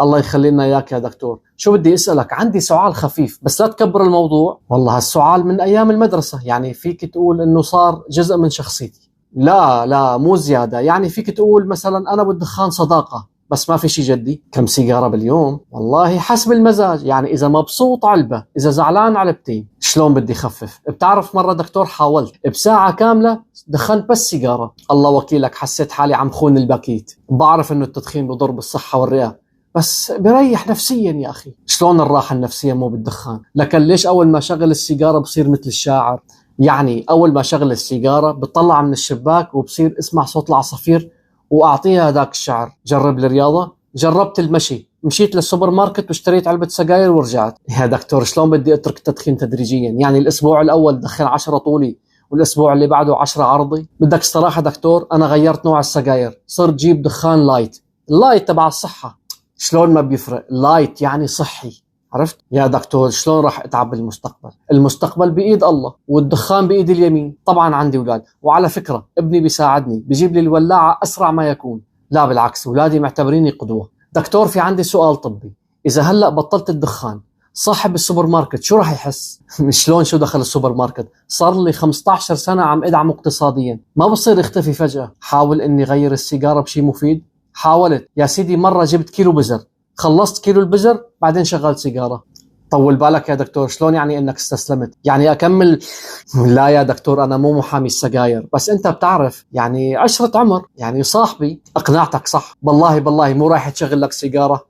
الله يخلي لنا اياك يا دكتور. شو بدي اسالك؟ عندي سؤال خفيف بس لا تكبر الموضوع. والله هالسؤال من ايام المدرسه، يعني فيك تقول انه صار جزء من شخصيتي. لا لا مو زياده، يعني فيك تقول مثلا انا بالدخان صداقه بس ما في شي جدي. كم سيجاره باليوم؟ والله حسب المزاج، يعني اذا مبسوط علبه، اذا زعلان علبتين. شلون بدي خفف؟ بتعرف مره دكتور حاولت بساعه كامله دخنت بس سيجاره، الله وكيلك حسيت حالي عم خون الباكيت. بعرف انه التدخين بضر بالصحه والرئه بس بريح نفسيا يا أخي. شلون الراحة النفسية مو بالدخان؟ لكن ليش أول ما شغل السيجارة بصير مثل الشاعر؟ يعني أول ما شغل السيجارة بطلع من الشباك وبصير اسمع صوت العصافير وأعطيها هذاك الشعر. جرب الرياضة؟ جربت المشي، مشيت للسوبر ماركت واشتريت علبة سجاير ورجعت. يا دكتور شلون بدي أترك التدخين تدريجيا؟ يعني الأسبوع الأول دخن 10 طولي والأسبوع اللي بعده 10 عرضي؟ بدك الصراحة دكتور أنا غيرت نوع السجاير، صرت جيب دخان لايت. اللايت تبع الصحة. شلون ما بيفرق؟ لايت يعني صحي. عرفت؟ يا دكتور شلون راح اتعب بالمستقبل؟ المستقبل بإيد الله والدخان بإيد اليمين. طبعا عندي أولاد، وعلى فكرة ابني بيساعدني بيجيب لي الولاعة أسرع ما يكون. لا بالعكس، أولادي معتبريني قدوة. دكتور في عندي سؤال طبي، إذا هلأ بطلت الدخان صاحب السوبر ماركت شو راح يحس؟ شلون شو دخل السوبر ماركت؟ صار لي 15 سنة عم ادعم اقتصاديا، ما بصير اختفي فجأة. حاول اني غير السيجارة بشي مفيد. حاولت يا سيدي، مرة جبت كيلو بزر، خلصت كيلو البزر بعدين شغلت سيجارة. طول بالك يا دكتور، شلون يعني انك استسلمت؟ يعني اكمل؟ لا يا دكتور انا مو محامي السجاير، بس انت بتعرف يعني عشرة عمر، يعني صاحبي. اقنعتك صح؟ بالله بالله مو رايح تشغل لك سيجارة.